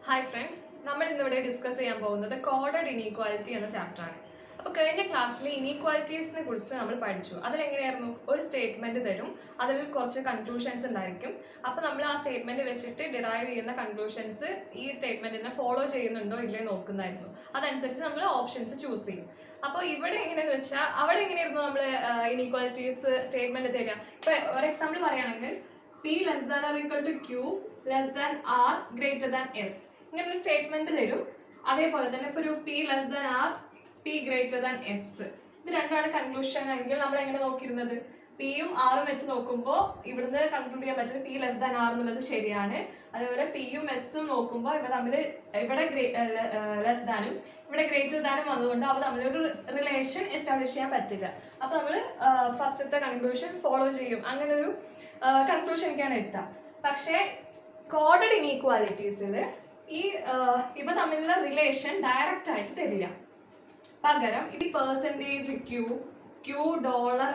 Hi friends, നമ്മൾ ഇന്നിവിടെ discuss ചെയ്യാൻ പോകുന്നത് കോഡഡ് ഇനീക്വാലിറ്റി എന്ന ചാപ്റ്ററാണ്. അപ്പോൾ കഴിഞ്ഞ ക്ലാസ്സിൽ ഇനീക്വാലിറ്റീസിനെ കുറിച്ച് നമ്മൾ പഠിച്ചു. അതിലെങ്ങനെയായിരുന്നു, ഒരു സ്റ്റേറ്റ്മെൻറ്റ് തരും, അതിൽ കുറച്ച് കൺക്ലൂഷൻസ് ഉണ്ടായിരിക്കും. അപ്പോൾ നമ്മൾ ആ സ്റ്റേറ്റ്മെൻറ്റ് വെച്ചിട്ട് ഡിറൈവ് ചെയ്യുന്ന കൺക്ലൂഷൻസ് ഈ സ്റ്റേറ്റ്മെൻറ്റിനെ ഫോളോ ചെയ്യുന്നുണ്ടോ ഇല്ലേ നോക്കുന്നതായിരുന്നു. അതനുസരിച്ച് നമ്മൾ ഓപ്ഷൻസ് ചൂസ് ചെയ്യും. അപ്പോൾ ഇവിടെ എങ്ങനെയാണെന്ന് വെച്ചാൽ അവിടെ എങ്ങനെയായിരുന്നു നമ്മൾ ഇനീക്വാലിറ്റീസ് സ്റ്റേറ്റ്മെൻറ്റ് തരിക. ഇപ്പോൾ ഒരു എക്സാമ്പിൾ പറയുകയാണെങ്കിൽ P less than or equal to Q less than R greater than S. ഇങ്ങനെ ഒരു സ്റ്റേറ്റ്മെന്റ് തരും. അതേപോലെ തന്നെ ഇപ്പോൾ ഒരു P less than R, P greater than S. ഇത് രണ്ടാണ് കൺക്ലൂഷൻ എങ്കിൽ നമ്മൾ എങ്ങനെ നോക്കിയിരുന്നത്, പിയും ആറും വെച്ച് നോക്കുമ്പോൾ ഇവിടുന്ന് കൺക്ലൂഡ് ചെയ്യാൻ പറ്റുന്നത് P less than R എന്നുള്ളത് ശരിയാണ്. അതേപോലെ പിയും എസും നോക്കുമ്പോൾ ഇവ തമ്മിൽ ഇവിടെ ലെസ് ദാനും ഇവിടെ ഗ്രേറ്റർ ദാനും വന്നുകൊണ്ട് അവ തമ്മിലൊരു റിലേഷൻ എസ്റ്റാബ്ലിഷ് ചെയ്യാൻ പറ്റില്ല. അപ്പോൾ നമ്മൾ ഫസ്റ്റത്തെ കൺക്ലൂഷൻ ഫോളോ ചെയ്യും, അങ്ങനെ ഒരു കൺക്ലൂഷനിലേക്കാണ് എത്തുക. പക്ഷേ കോഡഡ് ഇനീക്വാലിറ്റീസിൽ ഇവ തമ്മിലുള്ള റിലേഷൻ ഡയറക്റ്റ് ആയിട്ട് തരില്ല. പകരം ഈ percentage Q dollar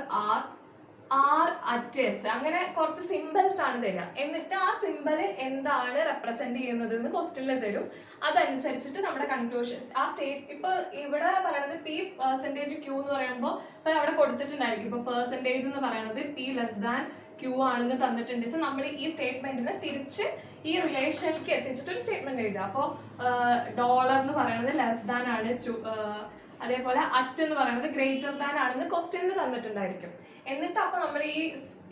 R at S അങ്ങനെ കുറച്ച് സിമ്പിൾസ് ആണ് തരിക. എന്നിട്ട് ആ സിമ്പിൾ എന്താണ് റെപ്രസെന്റ് ചെയ്യുന്നത് എന്ന് ക്വസ്റ്റ്യനിൽ തരും. അതനുസരിച്ചിട്ട് നമ്മുടെ കൺക്ലൂഷൻസ് ആ ഇപ്പോൾ ഇവിടെ പറയുന്നത് P പെർസെൻറ്റേജ് ക്യൂ എന്ന് പറയുമ്പോൾ ഇപ്പോൾ അവിടെ കൊടുത്തിട്ടുണ്ടായിരിക്കും. ഇപ്പോൾ പെർസെൻറ്റേജ് എന്ന് പറയുന്നത് P ലെസ് ദാൻ ക്യൂ ആണെന്ന് തന്നിട്ടുണ്ട്. സോ നമ്മൾ ഈ സ്റ്റേറ്റ്മെന്റിനെ തിരിച്ച് ഈ റിലേഷനിലേക്ക് എത്തിച്ചിട്ട് ഒരു സ്റ്റേറ്റ്മെന്റ് എഴുതുക. അപ്പോൾ ഡോളർ എന്ന് പറയുന്നത് ലെസ് ദാൻ ആണ്, അതേപോലെ അറ്റ് എന്ന് പറയുന്നത് ഗ്രേറ്റർ ദാൻ ആണെന്ന് ക്വസ്റ്റ്യനിൽ തന്നിട്ടുണ്ടായിരിക്കും. എന്നിട്ട് അപ്പോൾ നമ്മൾ ഈ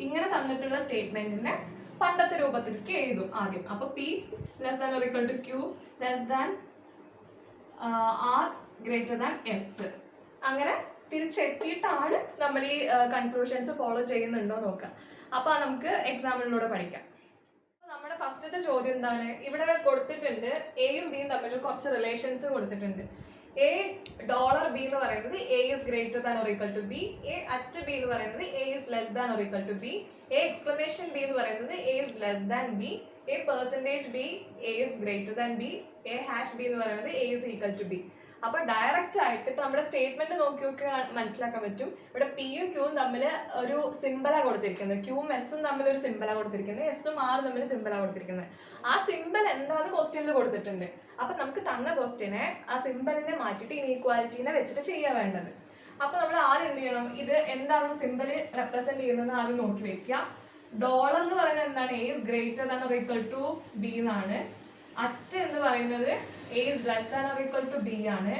ഇങ്ങനെ തന്നിട്ടുള്ള സ്റ്റേറ്റ്മെന്റിനെ പണ്ടത്തെ രൂപത്തിലേക്ക് എഴുതും ആദ്യം. അപ്പോൾ P less than or equal to Q less than R greater than S. അങ്ങനെ തിരിച്ചെത്തിയിട്ടാണ് നമ്മൾ ഈ കൺക്ലൂഷൻസ് ഫോളോ ചെയ്യുന്നുണ്ടോ നോക്കുക. അപ്പോൾ നമുക്ക് എക്സാമ്പിളിലൂടെ പഠിക്കാം. നമ്മുടെ ഫസ്റ്റത്തെ ചോദ്യം എന്താണ്, ഇവിടെ കൊടുത്തിട്ടുണ്ട് എയും ബിയും തമ്മിൽ കുറച്ച് റിലേഷൻസ് കൊടുത്തിട്ടുണ്ട്. എ ഡോളർ ബി എന്ന് പറയുന്നത് A is greater than or equal to B, A at B എന്ന് പറയുന്നത് A is less than or equal to B, A exclamation B എന്ന് പറയുന്നത് A is less than B, A percentage B A is greater than B, A hash B എന്ന് പറയുന്നത് A is equal to B. അപ്പൊ direct ആയിട്ട് ഇപ്പൊ നമ്മുടെ statement നോക്കി മനസ്സിലാക്കാൻ പറ്റും. ഇവിടെ പിയും ക്യൂവും തമ്മിൽ ഒരു സിമ്പിളാണ് കൊടുത്തിരിക്കുന്നത്, ക്യൂവും എസും തമ്മിൽ ഒരു സിമ്പിളാണ് കൊടുത്തിരിക്കുന്നത്, എസും ആറും തമ്മിൽ സിമ്പിളാണ് കൊടുത്തിരിക്കുന്നത്. ആ സിമ്പിൾ എന്താന്ന് ക്വസ്റ്റ്യനിൽ കൊടുത്തിട്ടുണ്ട്. അപ്പൊ നമുക്ക് തന്ന ക്വസ്റ്റ്യനെ ആ സിമ്പിളിനെ മാറ്റിയിട്ട് ഇനീക്വാലിറ്റീനെ വെച്ചിട്ട് ചെയ്യാൻ വേണ്ടത്. അപ്പൊ നമ്മൾ ആദ്യം എന്ത് ചെയ്യണം, ഇത് എന്താണ് സിമ്പിൾ റെപ്രസെന്റ് ചെയ്യുന്നത് ആദ്യം നോക്കി വെക്കുക. ഡോളർ എന്ന് പറയുന്നത് എന്താണ്, A is greater than or equal to B എന്നാണ്. അറ്റ് എന്ന് പറയുന്നത് A is less than or equal to B ആണ്.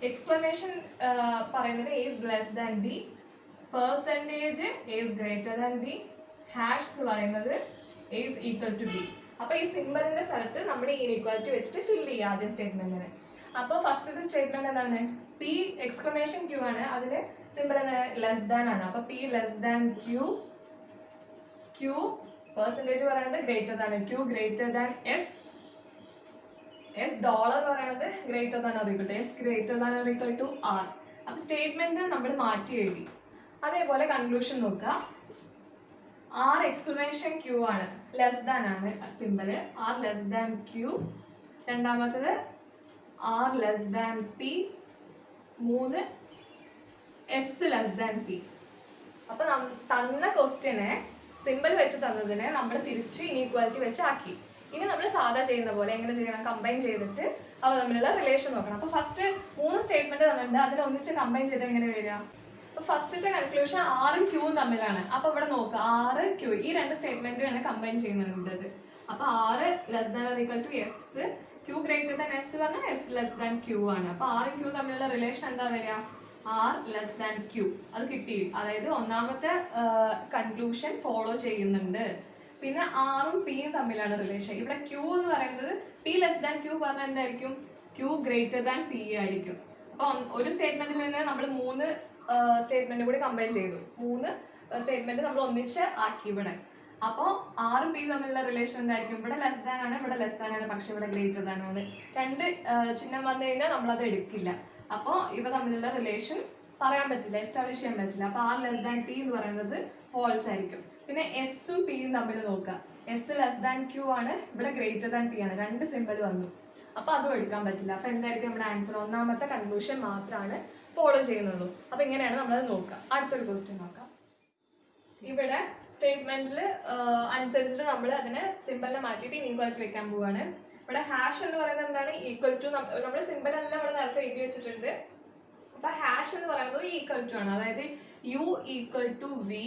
എക്സ്ക്ലമേഷൻ പറയുന്നത് A is less than B, percentage A is greater than B, hash എന്ന് പറയുന്നത് A is equal to B. അപ്പോൾ ഈ സിമ്പിളിന്റെ സ്ഥലത്ത് നമ്മൾ ഈ ഇനീക്വാലിറ്റി വെച്ചിട്ട് ഫിൽ ചെയ്യുക ആദ്യം സ്റ്റേറ്റ്മെന്റിനെ. അപ്പോൾ ഫസ്റ്റത്തെ സ്റ്റേറ്റ്മെന്റ് എന്താണ്, പി എക്സ്ക്ലമേഷൻ ക്യൂ ആണ്, അതിന് സിമ്പിൾ എന്താണ് ലെസ് ദാൻ ആണ്. അപ്പോൾ P less than Q, Q percentage പറയുന്നത് greater than, Q greater than S, S dollar പറയുന്നത് greater than or equal to S greater than or equal to R. അപ്പോൾ statement നമ്മൾ മാറ്റി എഴുതി. അതേപോലെ കൺക്ലൂഷൻ നോക്കുക. ആർ എക്സ്ക്ലമേഷൻ ക്യൂ ആണ്, less than ആണ് simple, R less than Q. രണ്ടാമത്തത് ആർ ലെസ് ദാൻ പി, മൂന്ന് എസ് ലെസ് ദാൻ പി. അപ്പൊ തന്ന ക്വസ്റ്റ്യനെ സിമ്പിൾ വെച്ച് തന്നതിനെ നമ്മൾ തിരിച്ച് ഇനീക്വാലിറ്റി വെച്ച് ആക്കി. ഇനി നമ്മൾ സാധാ ചെയ്യുന്ന പോലെ എങ്ങനെ ചെയ്യണം, കമ്പൈൻ ചെയ്തിട്ട് അവ തമ്മിലുള്ള റിലേഷൻ നോക്കണം. അപ്പോൾ ഫസ്റ്റ് 3 സ്റ്റേറ്റ്മെന്റ് തന്നിട്ടുണ്ട്, അതിനെ ഒന്നിച്ച് കമ്പൈൻ ചെയ്ത് എങ്ങനെ വരിക. അപ്പോൾ ഫസ്റ്റത്തെ കൺക്ലൂഷൻ ആറും ക്യൂവും തമ്മിലാണ്. അപ്പോൾ ഇവിടെ നോക്കുക, ആറ് ക്യൂ ഈ 2 സ്റ്റേറ്റ്മെന്റാണ് കമ്പൈൻ ചെയ്യുന്നുണ്ടത്. അപ്പോൾ R less than or equal to S, Q greater than S പറഞ്ഞാൽ എസ് ലെസ് ദാൻ ക്യൂ ആണ്. അപ്പോൾ ആറും ക്യൂ തമ്മിലുള്ള റിലേഷൻ എന്താ വരിക, ആർ ലെസ് ദാൻ ക്യൂ. അത് കിട്ടി. അതായത് ഒന്നാമത്തെ കൺക്ലൂഷൻ ഫോളോ ചെയ്യുന്നുണ്ട്. പിന്നെ ആറും പിയും തമ്മിലാണ് റിലേഷൻ. ഇവിടെ ക്യൂ എന്ന് പറയുന്നത് പി ലെസ് ദാൻ ക്യൂ പറഞ്ഞാൽ എന്തായിരിക്കും, ക്യൂ ഗ്രേറ്റർ ദാൻ പി ആയിരിക്കും. അപ്പോൾ ഒരു സ്റ്റേറ്റ്മെന്റിൽ തന്നെ നമ്മൾ 3 സ്റ്റേറ്റ്മെന്റ് കൂടി കമ്പൈൻ ചെയ്തു. 3 സ്റ്റേറ്റ്മെന്റ് നമ്മൾ ഒന്നിച്ച് ആക്കി ഇവിടെ. അപ്പോൾ ആറും പിയും തമ്മിലുള്ള റിലേഷൻ എന്തായിരിക്കും, ഇവിടെ ലെസ് ദാൻ ആണ്, ഇവിടെ ലെസ് ദാൻ ആണ്, പക്ഷെ ഇവിടെ ഗ്രേറ്റർ ദാൻ ആണ്. 2 ചിഹ്നം വന്നു കഴിഞ്ഞാൽ നമ്മളത് എടുക്കില്ല. അപ്പോൾ ഇവ തമ്മിലുള്ള റിലേഷൻ പറയാൻ പറ്റില്ല, എസ്റ്റാബ്ലിഷ് ചെയ്യാൻ പറ്റില്ല. അപ്പോൾ ആർ ലെസ് ദാൻ പി എന്ന് പറയുന്നത് ഫോൾസ് ആയിരിക്കും. പിന്നെ എസും പിയും തമ്മിൽ നോക്കുക, എസ് ലെസ് ദാൻ ക്യൂ ആണ്, ഇവിടെ ഗ്രേറ്റർ ദാൻ പി ആണ്, 2 സിമ്പിൾ വന്നു. അപ്പോൾ അതും എടുക്കാൻ പറ്റില്ല. അപ്പോൾ എന്തായിരിക്കും നമ്മുടെ ആൻസർ, ഒന്നാമത്തെ കൺക്ലൂഷൻ മാത്രമാണ് ഫോളോ ചെയ്യുന്നുള്ളൂ. അപ്പോൾ ഇങ്ങനെയാണ് നമ്മളത് നോക്കുക. അടുത്തൊരു ക്വസ്റ്റ്യൻ നോക്കാം. ഇവിടെ സ്റ്റേറ്റ്മെന്റിൽ അനുസരിച്ചിട്ട് നമ്മൾ അതിനെ സിമ്പിളിനെ മാറ്റിയിട്ട് ഇനീക്വാലിറ്റി വെക്കാൻ പോവാണ്. ഇവിടെ ഹാഷ് എന്ന് പറയുന്നത് എന്താണ്? Equal to. നമ്മുടെ സിമ്പിൾ എല്ലാം ഇവിടെ നേരത്തെ എഴുതി വെച്ചിട്ടുണ്ട്. അപ്പൊ ഹാഷ് എന്ന് പറയുന്നത് ഈക്വൽ ടു ആണ്. അതായത് യു ഈക്വൽ ടു വി,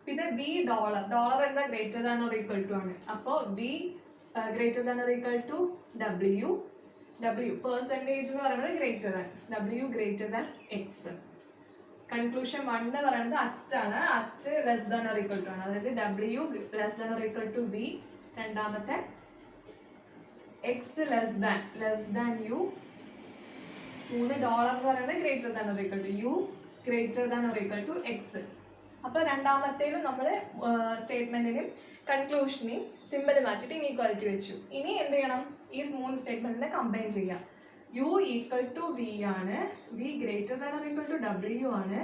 പിന്നെ ബി ഡോളർ. ഡോളർ എന്താ? Greater than or equal to ആണ്. അപ്പോൾ V greater than or equal to W. W percentage എന്ന് പറയുന്നത് greater than. W greater than X. Conclusion 1 എന്ന് പറയുന്നത് അറ്റാണ്. At less than or equal to ആണ്. അതായത് W less than or equal to V. രണ്ടാമത്തെ X less than U. 3 dollar എന്ന് പറയുന്നത് greater than or equal to U greater than or equal to X. അപ്പോൾ രണ്ടാമത്തേലും നമ്മൾ സ്റ്റേറ്റ്മെന്റിനും കൺക്ലൂഷനെയും സിമ്പിൾ മാറ്റിയിട്ട് inequality വെച്ചു. ഇനി എന്ത് ചെയ്യണം? ഈ 3 സ്റ്റേറ്റ്മെന്റിനെ കമ്പൈൻ ചെയ്യാം. യു ഈക്വൽ ടു വി ആണ്, V greater than or equal to W ആണ്,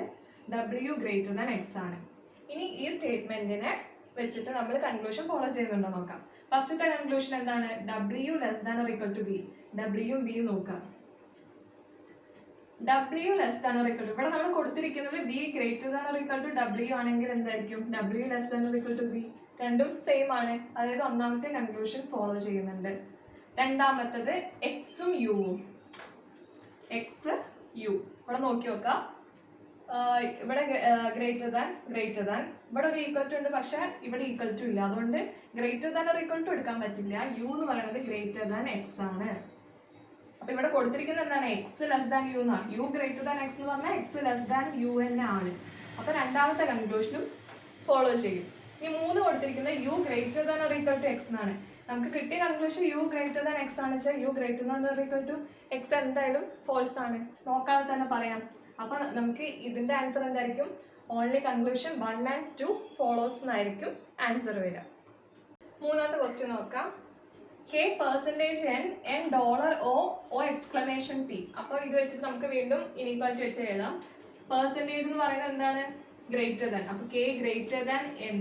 ഡബ്ല്യു ഗ്രേറ്റർ ദാൻ എക്സ് ആണ്. ഇനി ഈ സ്റ്റേറ്റ്മെന്റിനെ വെച്ചിട്ട് നമ്മൾ കൺക്ലൂഷൻ ഫോളോ ചെയ്യുന്നുണ്ടോ നോക്കാം. ഫസ്റ്റത്തെ കൺക്ലൂഷൻ എന്താണ്? W less than or equal to V. W V നോക്കാം. W less than or equal to, ഇവിടെ നമ്മൾ കൊടുത്തിരിക്കുന്നത് V greater than or equal to W ആണെങ്കിൽ എന്തായിരിക്കും? W less than or equal to V. രണ്ടും സെയിം ആണ്. അതായത് ഒന്നാമത്തെ കൺക്ലൂഷൻ ഫോളോ ചെയ്യുന്നുണ്ട്. രണ്ടാമത്തത് എക്സും യുവും. എക്സ് യു ഇവിടെ നോക്കി നോക്കാം. ഇവിടെ ഗ്രേറ്റർ ദാൻ ഇവിടെ ഒരു ഈക്വൽ ടു ഉണ്ട്, പക്ഷെ ഇവിടെ ഈക്വൽ ടു ഇല്ല. അതുകൊണ്ട് ഗ്രേറ്റർ ദാൻ ഒരു ഈക്വൽ ടു എടുക്കാൻ പറ്റില്ല. യു എന്ന് പറയുന്നത് ഗ്രേറ്റർ ദാൻ എക്സ് ആണ്. അപ്പൊ ഇവിടെ കൊടുത്തിരിക്കുന്നത് എന്താണ്? എക്സ് ലെസ് ദാൻ യു എന്നാണ്. യു ഗ്രേറ്റർ ദാൻ എക്സ് എന്ന് പറഞ്ഞാൽ എക്സ് ലെസ് ദാൻ യു തന്നെ ആണ്. അപ്പൊ രണ്ടാമത്തെ കൺക്ലൂഷനും ഫോളോ ചെയ്യും. ഇനി 3 കൊടുത്തിരിക്കുന്നത് U greater than or equal to X എന്നാണ്. നമുക്ക് കിട്ടിയ conclusion U greater than X ആണ് വെച്ചാൽ U greater than or equal to X എന്തായാലും ഫോൾസ് ആണ്. നോക്കാതെ തന്നെ പറയാം. അപ്പൊ നമുക്ക് ഇതിന്റെ ആൻസർ എന്തായിരിക്കും? ഓൺലി കൺക്ലൂഷൻ 1 and 2 ഫോളോസ് എന്നായിരിക്കും ആൻസർ വരിക. മൂന്നാമത്തെ ക്വസ്റ്റ്യൻ നോക്കാം. K percentage N dollar O exclamation P. അപ്പോൾ ഇത് വെച്ചിട്ട് നമുക്ക് വീണ്ടും ഇനീക്വാലിറ്റി വെച്ച് എഴുതാം. പെർസെൻറ്റേജ് എന്ന് പറയുന്നത് എന്താണ്? Greater than. അപ്പോൾ K greater than N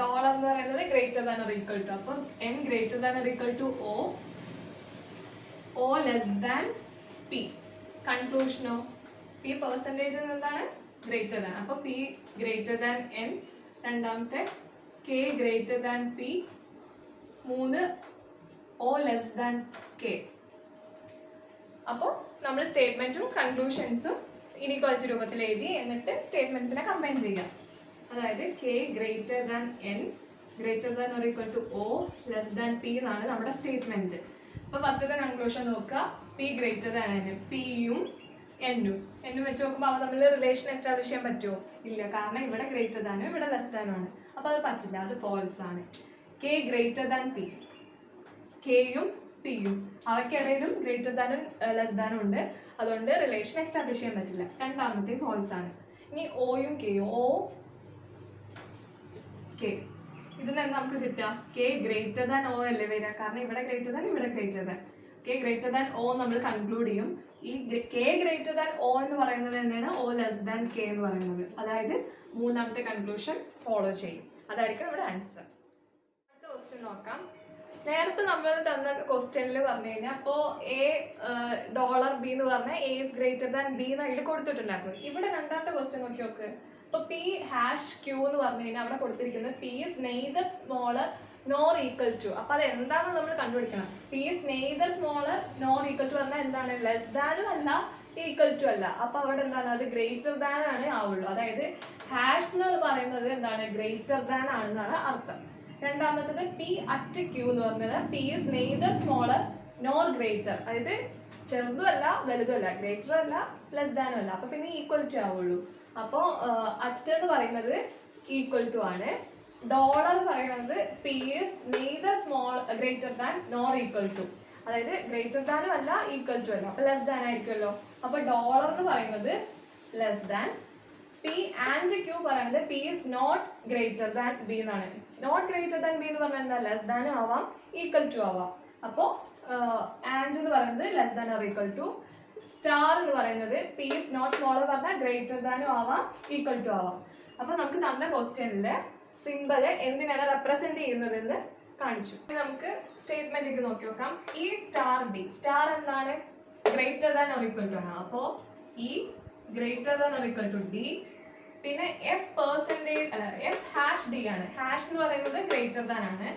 dollar എന്ന് പറയുന്നത് greater than or equal to. അപ്പോൾ N greater than or equal to O less than P. കൺക്ലൂഷനോ? പി പെർസെൻറ്റേജ് എന്താണ്? Greater than. അപ്പോൾ പി ഗ്രേറ്റർ ദാൻ എൻ. രണ്ടാമത്തെ K greater than P. 3 O less than K. അപ്പോൾ നമ്മൾ സ്റ്റേറ്റ്മെന്റും കൺക്ലൂഷൻസും inequality രൂപത്തിൽ എഴുതി എന്നിട്ട് സ്റ്റേറ്റ്മെന്റ്സിനെ കമ്പൈൻ ചെയ്യാം. അതായത് K greater than N greater than or equal to O less than P എന്നാണ് നമ്മുടെ സ്റ്റേറ്റ്മെന്റ്. അപ്പോൾ ഫസ്റ്റത്തെ കൺക്ലൂഷൻ നോക്കുക. P greater than N. പിയും എന്നും വെച്ച് നോക്കുമ്പോൾ അവ തമ്മിൽ റിലേഷൻ എസ്റ്റാബ്ലിഷ് ചെയ്യാൻ പറ്റുമോ? ഇല്ല. കാരണം ഇവിടെ ഗ്രേറ്റർ ദാനും ഇവിടെ ലെസ് ദാനും ആണ്. അപ്പോൾ അത് പറ്റില്ല, അത് ഫോൾസ് ആണ്. K greater than P. കെയും പിയും അവയ്ക്കിടയിലും ഗ്രേറ്റർ ദാനും ലെസ് ദാനും ഉണ്ട്. അതുകൊണ്ട് റിലേഷൻ എസ്റ്റാബ്ലിഷ് ചെയ്യാൻ പറ്റില്ല. രണ്ടാമത്തെ ഫോൾസ് ആണ്. ഇനി ഒയും കെയും. ഒ കെ ഇതിന് നമുക്ക് കിട്ടുക കെ ഗ്രേറ്റർ ദാൻ ഒ അല്ലേ വരിക? കാരണം ഇവിടെ ഗ്രേറ്റർ ദാൻ ഇവിടെ greater than. K greater than O നമ്മൾ കൺക്ലൂഡ് ചെയ്യും. ഈ കെ ഗ്രേറ്റർ ദാൻ ഒ എന്ന് പറയുന്നത് തന്നെയാണ് ഒ ലെസ് ദാൻ കെ എന്ന് പറയുന്നത്. അതായത് മൂന്നാമത്തെ കൺക്ലൂഷൻ ഫോളോ ചെയ്യും. അതായിരിക്കും നമ്മുടെ ആൻസർ. അടുത്ത ക്വസ്റ്റ്യൻ നോക്കാം. നേരത്തെ നമ്മൾ തന്ന ക്വസ്റ്റ്യനിൽ പറഞ്ഞു കഴിഞ്ഞാൽ അപ്പോൾ എ ഡോളർ ബി എന്ന് പറഞ്ഞാൽ A is greater than B എന്ന് അതിൽ കൊടുത്തിട്ടുണ്ടായിരുന്നു. ഇവിടെ രണ്ടാമത്തെ ക്വസ്റ്റ്യൻ നോക്കി നോക്ക്. അപ്പോൾ പി ഹാഷ് ക്യൂ എന്ന് പറഞ്ഞു കഴിഞ്ഞാൽ അവിടെ കൊടുത്തിരിക്കുന്നത് P is neither smaller nor equal to. അപ്പോൾ അത് എന്താണെന്ന് നമ്മൾ കണ്ടുപിടിക്കണം. P is neither smaller nor equal to പറഞ്ഞാൽ എന്താണ്? ലെസ് ദാനും അല്ല ഈക്വൽ ടു അല്ല. അപ്പോൾ അവിടെ എന്താണ്? അത് ഗ്രേറ്റർ ദാൻ ആണ് ആവുള്ളൂ. അതായത് ഹാഷ് എന്ന് പറയുന്നത് എന്താണ്? ഗ്രേറ്റർ ദാൻ ആണെന്നാണ് അർത്ഥം. രണ്ടാമത്തത് പി അറ്റ് ക്യൂ എന്ന് പറഞ്ഞത് P is neither smaller nor greater. അതായത് ചെറുതും അല്ല വലുതും അല്ല, ഗ്രേറ്ററും അല്ല ലെസ് ദാനും അല്ല. അപ്പോൾ പിന്നെ ഈക്വൽ ടു ആവുള്ളൂ. അപ്പോൾ അറ്റ് എന്ന് പറയുന്നത് ഈക്വൽ ടു ആണ്. ഡോളർ എന്ന് പറയുന്നത് P is neither greater than nor equal to. അതായത് ഗ്രേറ്റർ ദാനും അല്ല ഈക്വൽ ടു അല്ല. അപ്പോൾ ലെസ് ദാൻ ആയിരിക്കുമല്ലോ. അപ്പോൾ ഡോളർ എന്ന് പറയുന്നത് less than. P and Q പറയുന്നത് P is not greater than B എന്നാണ്. നോട്ട് ഗ്രേറ്റർ ദാൻ ബി എന്ന് പറഞ്ഞാൽ എന്താ? ലെസ് ദാനും ആവാം ഈക്വൽ ടു ആവാം. അപ്പോൾ ആൻഡ് എന്ന് പറയുന്നത് less than or equal to. Star എന്ന് പറയുന്നത് പി ഇസ് നോട്ട് സ്മോളർ പറഞ്ഞാൽ ഗ്രേറ്റർ ദാനും ആവാം ഈക്വൽ ടു ആവാം. അപ്പോൾ നമുക്ക് തന്ന ക്വസ്റ്റ്യനിലെ സിംബല് എന്തിനാണ് റെപ്രസെന്റ് ചെയ്യുന്നതെന്ന് കാണിച്ചു. നമുക്ക് സ്റ്റേറ്റ്മെന്റിലേക്ക് നോക്കി നോക്കാം. ഈ സ്റ്റാർ ഡി. സ്റ്റാർ എന്താണ്? Greater than or equal to ആണ്. അപ്പോൾ ഈ greater than or equal to D. പിന്നെ F percentage F hash D ആണ്. ഹാഷ് എന്ന് പറയുന്നത് ഗ്രേറ്റർ ദാൻ ആണ്.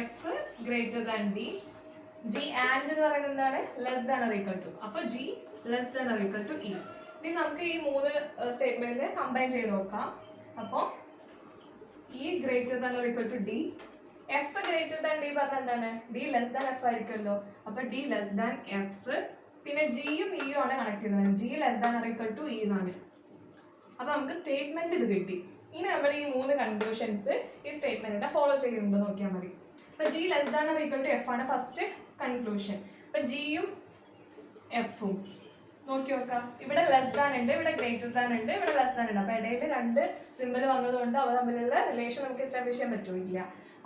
F greater than D, G and എന്ന് പറയുന്നത് എന്താണ്, less than or equal to. അപ്പോൾ G less than or equal to E. ഇനി നമുക്ക് ഈ 3 സ്റ്റേറ്റ്മെന്റ് കമ്പൈൻ ചെയ്ത് നോക്കാം. അപ്പോൾ E greater than or equal to D, F greater than D പറഞ്ഞാൽ എന്താണ്, ഡി ലെസ് ദാൻ എഫ് ആയിരിക്കുമല്ലോ. അപ്പോൾ ഡി ലെസ് ദാൻ എഫ്, പിന്നെ ജിയും ഇയും ആണ് കണക്ട് ചെയ്യുന്നത്. G less than or equal to E എന്നാണ്. അപ്പോൾ നമുക്ക് സ്റ്റേറ്റ്മെന്റ് ഇത് കിട്ടി. ഇനി നമ്മൾ ഈ 3 കൺക്ലൂഷൻസ് ഈ സ്റ്റേറ്റ്മെന്റിനെ ഫോളോ ചെയ്യുന്നുണ്ടോ നോക്കിയാൽ മതി. അപ്പോൾ G less than or equal to F ആണ് ഫസ്റ്റ് കൺക്ലൂഷൻ. അപ്പോൾ ജിയും എഫും നോക്കി നോക്കാം. ഇവിടെ ലെസ് ദാൻ ഉണ്ട്, ഇവിടെ ഗ്രേറ്റർ ദാൻ ഉണ്ട്, ഇവിടെ ലെസ് ദാൻ ഉണ്ട്. അപ്പോൾ ഇടയിൽ 2 സിമ്പിൾ വന്നതുകൊണ്ട് അവ തമ്മിലുള്ള റിലേഷൻ നമുക്ക് എസ്റ്റാബ്ലിഷ് ചെയ്യാൻ പറ്റില്ല.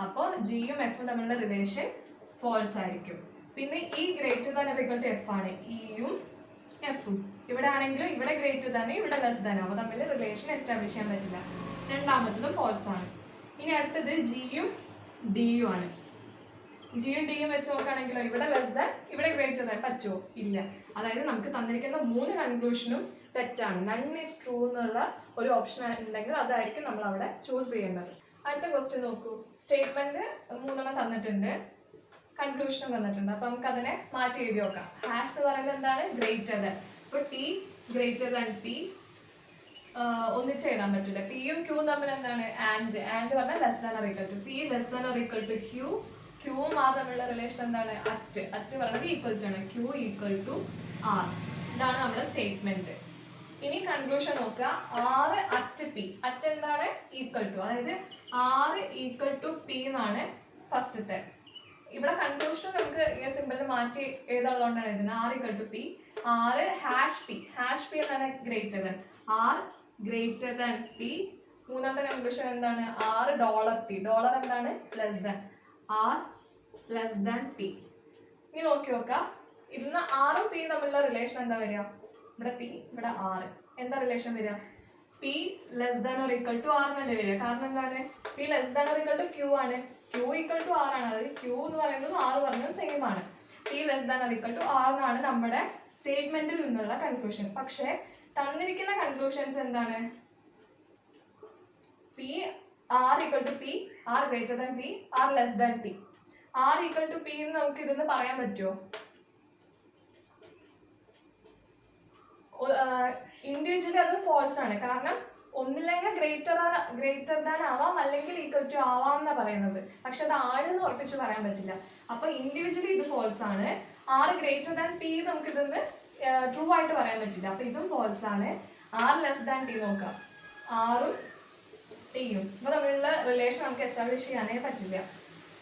അപ്പോൾ ജിയും എഫും തമ്മിലുള്ള റിലേഷൻ ഫോൾസ് ആയിരിക്കും. പിന്നെ E greater than or equal to F ആണ്, ഇയും എഫും. ഇവിടെ ആണെങ്കിലും ഇവിടെ ഗ്രേറ്റർ ദാൻ ഇവിടെ ലെസ് ദാൻ, അവ തമ്മിൽ റിലേഷൻ എസ്റ്റാബ്ലിഷ് ചെയ്യാൻ പറ്റില്ല. രണ്ടാമത്തതും ഫോൾസ് ആണ്. ഇനി അടുത്തത് ജിയും ഡിയും ആണ്. ജിയും ഡിയും വെച്ച് നോക്കുകയാണെങ്കിലോ ഇവിടെ ലെസ് ദാൻ ഇവിടെ ഗ്രേറ്റർ ദാൻ പറ്റുമോ, ഇല്ല. അതായത് നമുക്ക് തന്നിരിക്കുന്ന 3 കൺക്ലൂഷനും തെറ്റാണ്. നൺ ഈസ് ട്രൂ എന്നുള്ള ഒരു ഓപ്ഷൻ ഉണ്ടെങ്കിൽ അതായിരിക്കും നമ്മൾ അവിടെ ചൂസ് ചെയ്യേണ്ടത്. അടുത്ത ക്വസ്റ്റ്യൻ നോക്കൂ. സ്റ്റേറ്റ്മെന്റ് 3 തന്നിട്ടുണ്ട്, കൺക്ലൂഷനും തന്നിട്ടുണ്ട്. അപ്പൊ നമുക്ക് അതിനെ മാറ്റി എഴുതി നോക്കാം. ഹാഷ് എന്ന് പറയുന്നത് എന്താണ്, ഗ്രേറ്റർ ദാൻ. ഇപ്പൊ ടി ഗ്രേറ്റർ ദാൻ പി ഒന്നിച്ച് എഴുതാൻ പറ്റില്ല. പിയും ക്യൂവും തമ്മിൽ എന്താണ്, ആൻഡ് പറഞ്ഞാൽ less than or equal to. P less than or equal to Q, ക്യൂവും ആർ തമ്മിലുള്ള റിലേഷൻ എന്താണ്, അറ്റ് പറയുന്നത് ഈക്വൽ ടു ആണ്. Q equal to R. ഇതാണ് നമ്മുടെ സ്റ്റേറ്റ്മെന്റ്. ഇനി കൺക്ലൂഷൻ നോക്കുക. ആറ് അറ്റ് പി, അറ്റ് എന്താണ്, ഈക്വൽ ടു. അതായത് ആറ് ഈക്വൽ ടു പി എന്നാണ് ഫസ്റ്റത്തെ. ഇവിടെ കൺക്ലൂഷൻ നമുക്ക് ഈ സിമ്പിളിൽ മാറ്റി എഴുതാനുള്ളതുകൊണ്ടാണ് എഴുതുന്നത്. R equal to P, R hash P എന്താണ്, greater than. R greater than P. മൂന്നാമത്തെ കൺക്ലൂഷൻ എന്താണ്, ആറ് ഡോളർ ടി, ഡോളർ എന്താണ്, less than. R less than T. ഇനി നോക്കി നോക്കാം. ഇന്ന് ആറും പിയും തമ്മിലുള്ള റിലേഷൻ എന്താ വരിക, ഇവിടെ പി ഇവിടെ ആറ്, എന്താ റിലേഷൻ വരിക, P less than or equal to R എന്നല്ലേ വരിക. കാരണം എന്താണ്, P less than or equal to Q ആണ്, ക്യൂ ഈക്വൽ ടു ആർ ആണ്. അതായത് ക്യൂ എന്ന് പറയുന്നത് ആർ പറയുന്നത് സെയിം ആണ്. P less than or equal to R എന്നാണ് നമ്മുടെ സ്റ്റേറ്റ്മെന്റിൽ നിന്നുള്ള കൺക്ലൂഷൻ. പക്ഷേ തന്നിരിക്കുന്ന കൺക്ലൂഷൻസ് എന്താണ്, P R equal to P, R greater than P, R less than T. R equal to P എന്ന് നമുക്ക് ഇതെന്ന് പറയാൻ പറ്റുമോ, ഇൻഡിവിജ്വലി അത് ഫോൾസ് ആണ്. കാരണം ഒന്നില്ലെങ്കിൽ ഗ്രേറ്റർ ദാൻ ആവാം, അല്ലെങ്കിൽ ഈക്വൽ ടു ആവാം എന്നാണ് പറയുന്നത്. പക്ഷെ അത് ആരെന്ന് ഉറപ്പിച്ച് പറയാൻ പറ്റില്ല. അപ്പൊ ഇൻഡിവിജ്വലി ഇത് ഫോൾസ് ആണ്. ആറ് ഗ്രേറ്റർ ദാൻ ടി നമുക്ക് ഇതൊന്ന് ട്രൂ ആയിട്ട് പറയാൻ പറ്റില്ല. അപ്പൊ ഇതും ഫോൾസ് ആണ്. ആർ ലെസ് ദാൻ ടി നോക്കാം, ആറും ടിയും ഇപ്പൊ തമ്മിലുള്ള റിലേഷൻ നമുക്ക് എസ്റ്റാബ്ലിഷ് ചെയ്യാനേ പറ്റില്ല.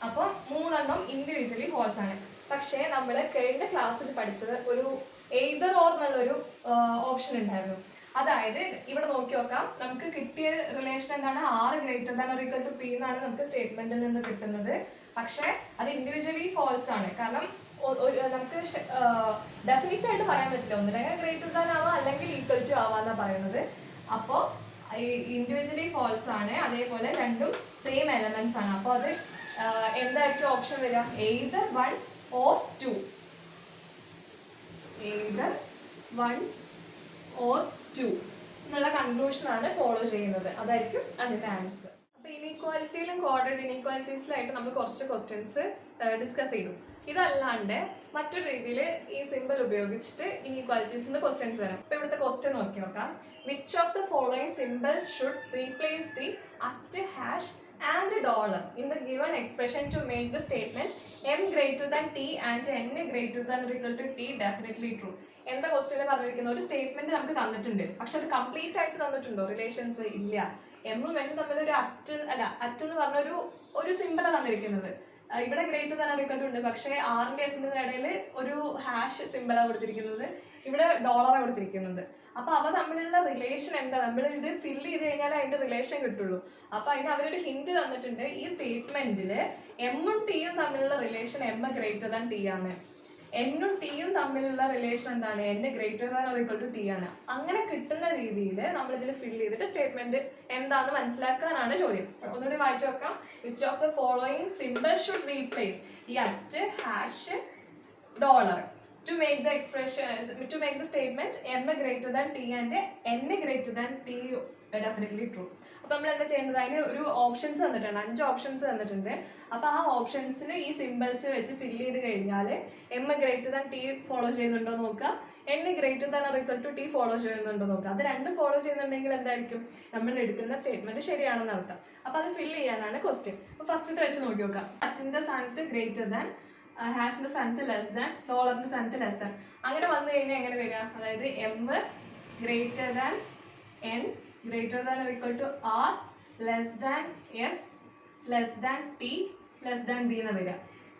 അപ്പൊ 3 ഇൻഡിവിജ്വലി ഫോൾസ് ആണ്. പക്ഷേ നമ്മൾ കഴിഞ്ഞ ക്ലാസ്സിൽ പഠിച്ചത് ഒരു എയ്തർ ഓർ എന്നുള്ളൊരു ഓപ്ഷൻ ഉണ്ടായിരുന്നു. അതായത് ഇവിടെ നോക്കി നോക്കാം, നമുക്ക് കിട്ടിയ റിലേഷൻ എന്താണ്, R greater than or equal to P എന്നാണ് നമുക്ക് സ്റ്റേറ്റ്മെന്റിൽ നിന്ന് കിട്ടുന്നത്. പക്ഷേ അത് ഇൻഡിവിജ്വലി ഫോൾസ് ആണ്. കാരണം നമുക്ക് ഡെഫിനറ്റ് ആയിട്ട് പറയാൻ പറ്റില്ല, ഒന്നില്ലെങ്കിൽ ഗ്രേറ്റർ ദാൻ ആവാം അല്ലെങ്കിൽ ഈക്വൽ ടു ആവാന്നാ പറയുന്നത്. അപ്പോൾ ഇൻഡിവിജ്വലി ഫോൾസ് ആണ്. അതേപോലെ രണ്ടും സെയിം എലമെന്റ്സ് ആണ്. അപ്പോൾ അത് എന്തായിരിക്കും ഓപ്ഷൻ വരിക, എയ്തർ 1 or 2. എയ്തർ 1 or 2 എന്നുള്ള കൺക്ലൂഷനാണ് ഫോളോ ചെയ്യുന്നത്. അതായിരിക്കും അതിന്റെ ആൻസർ. അപ്പൊ ഇനീക്വാലിറ്റിയിലും കോർഡിനേറ്റ് ഇനീക്വാലിറ്റീസിലായിട്ട് നമ്മൾ കുറച്ച് ക്വസ്റ്റ്യൻസ് ഡിസ്കസ് ചെയ്തു. ഇതല്ലാണ്ട് മറ്റൊരു രീതിയിൽ ഈ സിമ്പിൾ ഉപയോഗിച്ചിട്ട് ഇനീക്വാലിറ്റീസിന്റെ ക്വസ്റ്റ്യൻസ് വരാം. അപ്പൊ ഇവിടുത്തെ ക്വസ്റ്റ്യൻ നോക്കി നോക്കാം. Which of the following symbols should replace the at hash and dollar in the given expression to make the statement m greater than t and n greater than or equal to t definitely true. എന്താ ക്വസ്റ്റ്യനിൽ പറഞ്ഞിരിക്കുന്ന ഒരു statement നമുക്ക് തന്നിട്ടുണ്ട്, പക്ഷെ അത് complete ആയിട്ട് തന്നിട്ടുണ്ടോ, relations ഇല്ല. എമ്മും എന്നും തമ്മിൽ ഒരു അറ്റ് എന്ന് പറഞ്ഞ ഒരു സിമ്പിളാണ് തന്നിരിക്കുന്നത്. ഇവിടെ greater than or equal to ഉണ്ട്, പക്ഷേ ആറിന്റെ എസിന്റെ ഇടയിൽ ഒരു ഹാഷ് സിമ്പിളാണ് കൊടുത്തിരിക്കുന്നത്, ഇവിടെ ഡോളറാണ് കൊടുത്തിരിക്കുന്നത്. അപ്പൊ അവ തമ്മിലുള്ള റിലേഷൻ എന്താ, നമ്മൾ ഇത് ഫില്ല് ചെയ്ത് കഴിഞ്ഞാൽ അതിന്റെ റിലേഷൻ കിട്ടുള്ളൂ. അപ്പൊ അതിന് അവരൊരു ഹിന്റ് തന്നിട്ടുണ്ട്. ഈ സ്റ്റേറ്റ്മെന്റില് എമ്മും ടിയും തമ്മിലുള്ള relation M greater than T ആണ്, എന്നും ടിയും തമ്മിലുള്ള റിലേഷൻ എന്താണ്, N greater than or equal to T ആണ്. അങ്ങനെ കിട്ടുന്ന രീതിയിൽ നമ്മൾ ഇതിൽ ഫില്ല് ചെയ്തിട്ട് സ്റ്റേറ്റ്മെന്റ് എന്താണെന്ന് മനസ്സിലാക്കാനാണ് ചോദ്യം. ഒന്നുകൂടി വായിച്ചു നോക്കാം. Which of the following simple should replace ഈ at hash dollar to make the statement m greater than t and n greater than t definitely true. അപ്പോൾ നമ്മൾ എന്താ ചെയ്യേണ്ടത്, അതിന് ഒരു ഓപ്ഷൻസ് തന്നിട്ടുണ്ട്, 5 ഓപ്ഷൻസ് തന്നിട്ടുണ്ട്. അപ്പോൾ ആ ഓപ്ഷൻസിൽ ഈ സിമ്പിൾസ് വെച്ച് ഫില്ല് ചെയ്ത് കഴിഞ്ഞാൽ M greater than T follow ചെയ്യുന്നുണ്ടോ നോക്കുക, N greater than or equal to T follow ചെയ്യുന്നുണ്ടോ നോക്കുക. അത് രണ്ട് ഫോളോ ചെയ്യുന്നുണ്ടെങ്കിൽ എന്തായിരിക്കും, നമ്മൾ എടുക്കുന്ന സ്റ്റേറ്റ്മെന്റ് ശരിയാണെന്ന് അർത്ഥം. അപ്പോൾ അത് ഫില്ല് ചെയ്യാനാണ് ക്വസ്റ്റ്യൻ. അപ്പോൾ ഫസ്റ്റത്തെ വെച്ച് നോക്കി നോക്കാം. അറ്റിന്റെ സ്ഥാനത്ത് ഗ്രേറ്റർ ദാൻ, ഹാഷിന്റെ സ്ഥാനത്ത് ലെസ് ദാൻ, ഡോളറിന്റെ സ്ഥാനത്ത് ലെസ് ദാൻ. അങ്ങനെ വന്നു കഴിഞ്ഞാൽ എങ്ങനെ വരിക, അതായത് M greater than N greater than or equal to R less than S less than T less than B എന്ന് വരിക.